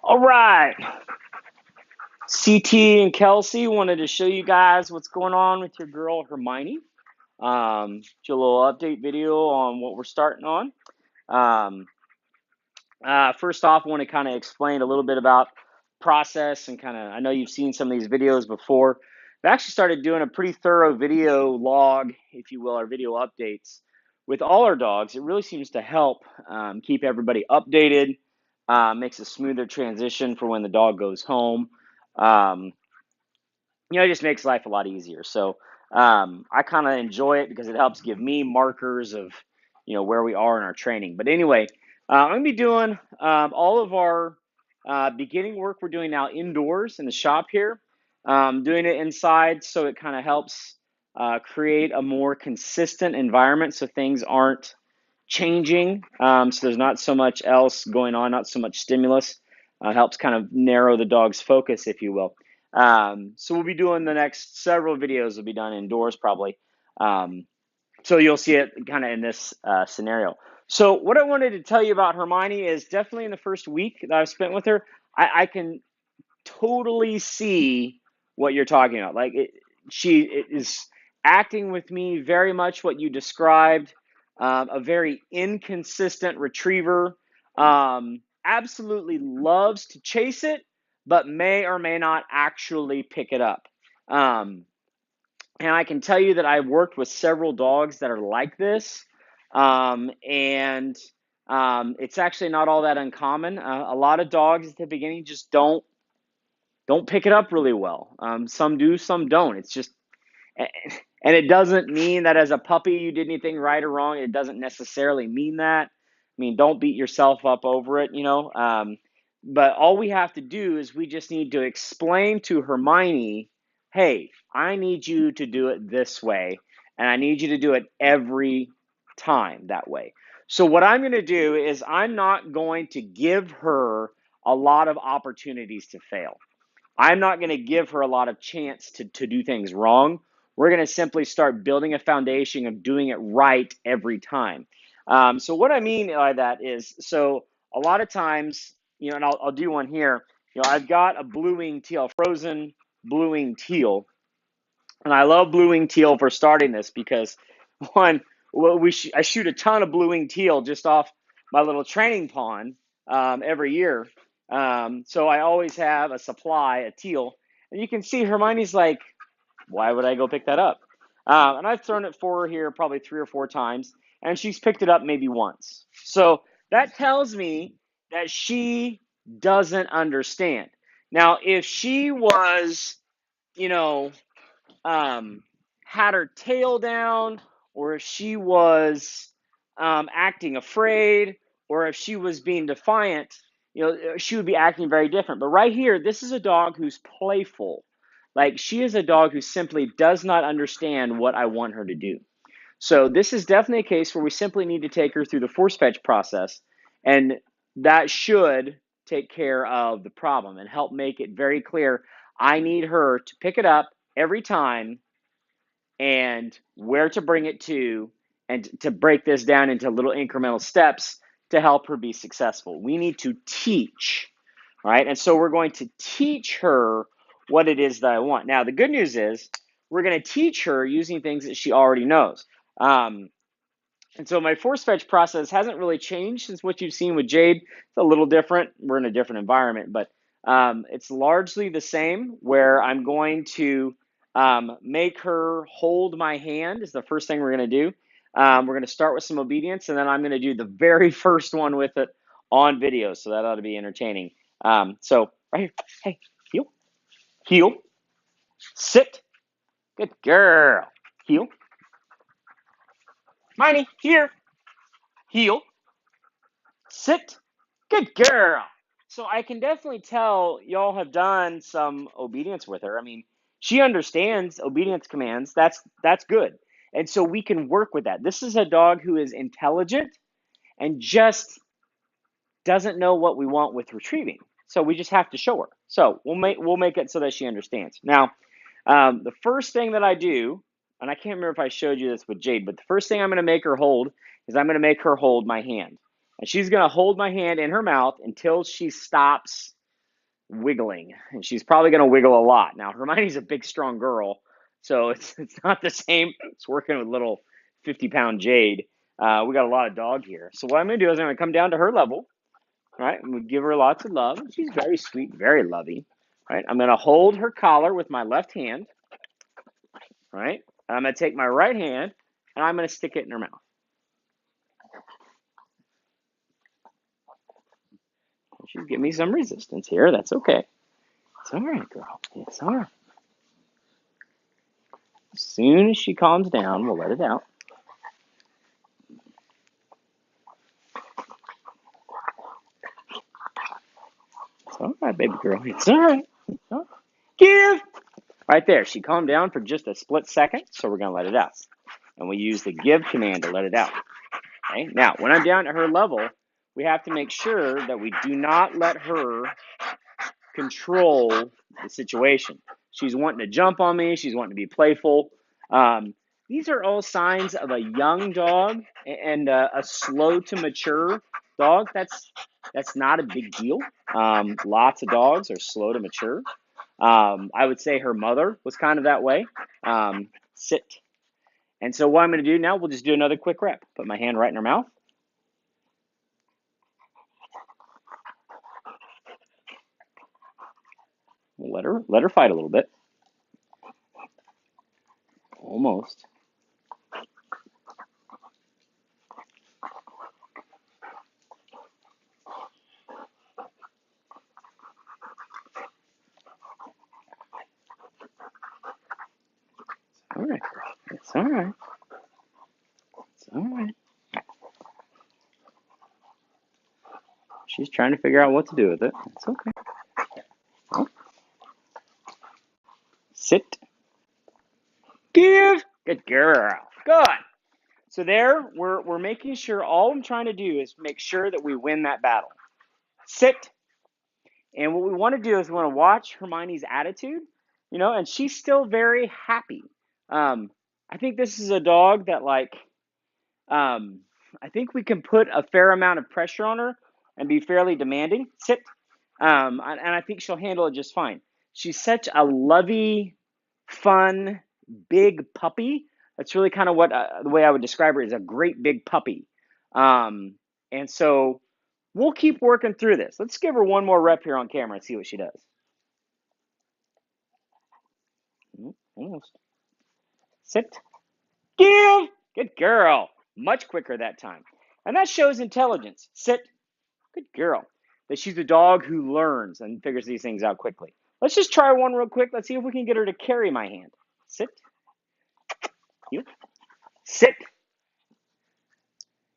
All right, CT and Kelsey wanted to show you guys what's going on with your girl Hermione. Do a little update video on what we're starting on. Um, First off, I want to kind of explain a little bit about process and kind of. I know you've seen some of these videos before. I've actually started doing a pretty thorough video log, if you will, or video updates with all our dogs. It really seems to help keep everybody updated. Makes a smoother transition for when the dog goes home. Um, it just makes life a lot easier. So I kind of enjoy it because it helps give me markers of, where we are in our training. But anyway, I'm going to be doing all of our beginning work we're doing now indoors in the shop here, doing it inside so it kind of helps create a more consistent environment so things aren't changing. So there's not so much else going on, not so much stimulus. Helps kind of narrow the dog's focus, if you will. So we'll be doing the next several videos will be done indoors probably. So you'll see it kind of in this scenario. So what I wanted to tell you about Hermione is definitely in the first week that I've spent with her, I can totally see what you're talking about. Like she is acting with me very much what you described. A very inconsistent retriever. Absolutely loves to chase it, but may or may not actually pick it up. Um, and I can tell you that I've worked with several dogs that are like this, and it's actually not all that uncommon. A lot of dogs at the beginning just don't pick it up really well. Some do, some don't. It's just, and it doesn't mean that as a puppy you did anything right or wrong. It doesn't necessarily mean that. I mean, don't beat yourself up over it. But all we have to do is we just need to explain to Hermione, hey, I need you to do it this way, and I need you to do it every time that way. So what I'm going to do is I'm not going to give her a lot of opportunities to fail. I'm not going to give her a lot of chance to do things wrong. We're going to simply start building a foundation of doing it right every time. So what I mean by that is, so a lot of times, and I'll do one here. I've got a blue-winged teal, frozen blue-winged teal, and I love blue-winged teal for starting this because one, well, I shoot a ton of blue-winged teal just off my little training pond every year. So I always have a supply of teal. And you can see Hermione's like, why would I go pick that up? And I've thrown it for her here probably 3 or 4 times, and she's picked it up maybe once. So that tells me that she doesn't understand. Now, if she was, you know, had her tail down, or if she was acting afraid, or if she was being defiant, she would be acting very different. But right here, this is a dog who's playful. Like she is a dog who simply does not understand what I want her to do. So this is definitely a case where we simply need to take her through the force fetch process, and that should take care of the problem and help make it very clear. I need her to pick it up every time and where to bring it to, and to break this down into little incremental steps to help her be successful. We need to teach, right? And so we're going to teach her what it is that I want. Now, the good news is we're going to teach her using things that she already knows. And so my force fetch process hasn't really changed since what you've seen with Jade. It's a little different. We're in a different environment, but it's largely the same where I'm going to make her hold my hand is the first thing we're going to do. We're going to start with some obedience, and then I'm going to do the very first one with it on video. So that ought to be entertaining. So right here, hey, heel, heel, sit, good girl, heel, Miney, here, heel, sit, good girl. So I can definitely tell y'all have done some obedience with her. I mean, she understands obedience commands. That's good. And so we can work with that. This is a dog who is intelligent and just doesn't know what we want with retrieving. So we just have to show her. So we'll make it so that she understands. Now, the first thing that I do, and I can't remember if I showed you this with Jade, but the first thing I'm going to make her hold is I'm going to make her hold my hand. And she's going to hold my hand in her mouth until she stops wiggling, and she's probably going to wiggle a lot. Now, Hermione's a big, strong girl, so it's not the same as working with little 50-pound Jade. We got a lot of dog here. So what I'm going to do is I'm going to come down to her level, right? And we give her lots of love. She's very sweet, very lovey, right? I'm going to hold her collar with my left hand, right? I'm going to take my right hand, and I'm going to stick it in her mouth. She's giving me some resistance here. That's okay. It's all right, girl. It's all right. As soon as she calms down, we'll let it out. It's all right, baby girl. It's all right. It's all right. Give! Right there. She calmed down for just a split second, so we're going to let it out. And we use the give command to let it out. Okay? Now, when I'm down at her level, we have to make sure that we do not let her control the situation. She's wanting to jump on me. She's wanting to be playful. These are all signs of a young dog and a slow to mature dog. That's not a big deal. Lots of dogs are slow to mature. I would say her mother was kind of that way. Sit. And so what I'm going to do now, we'll just do another quick rep. Put my hand right in her mouth. We'll let her fight a little bit. Almost. All right, girl. It's all right. It's all right. She's trying to figure out what to do with it. It's okay. Oh. Sit. Give. Good girl. Good. So there, we're making sure all I'm trying to do is make sure that we win that battle. Sit. And what we want to do is we want to watch Hermione's attitude, and she's still very happy. I think this is a dog that I think we can put a fair amount of pressure on her and be fairly demanding. Sit. And I think she'll handle it just fine. She's such a lovey, fun, big puppy. That's really kind of what the way I would describe her is a great big puppy. And so we'll keep working through this. Let's give her one more rep here on camera and see what she does. Almost. Sit. Give. Good girl. Much quicker that time. And that shows intelligence. Sit. Good girl. That she's a dog who learns and figures these things out quickly. Let's just try one real quick. Let's see if we can get her to carry my hand. Sit. Heel. Sit.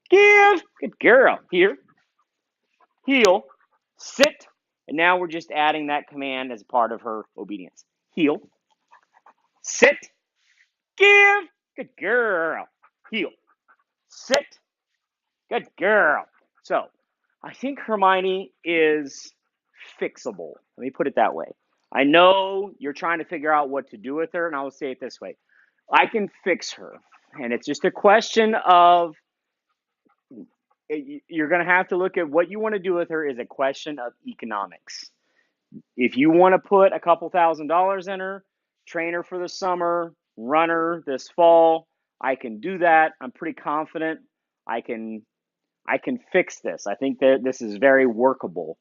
Give. Good girl. Here. Heel. Sit. And now we're just adding that command as part of her obedience. Heel. Sit. Give. Good girl. Heel. Sit. Good girl. So, I think Hermione is fixable. Let me put it that way. I know you're trying to figure out what to do with her, and I will say it this way. I can fix her. And it's just a question of you're going to have to look at what you want to do with her is a question of economics. If you want to put a couple $1,000s in her, train her for the summer, run her this fall, I can do that. I'm pretty confident I can fix this. I think that this is very workable.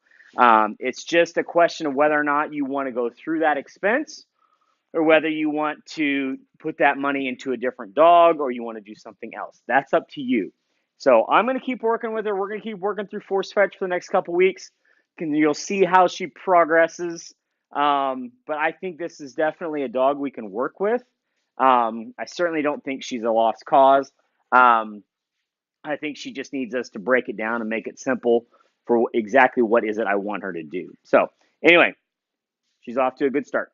It's just a question of whether or not you want to go through that expense or whether you want to put that money into a different dog or you want to do something else. That's up to you. So I'm going to keep working with her. We're going to keep working through Force Fetch for the next couple weeks. And you'll see how she progresses. But I think this is definitely a dog we can work with. I certainly don't think she's a lost cause. I think she just needs us to break it down and make it simple for exactly what is it I want her to do. So anyway, she's off to a good start.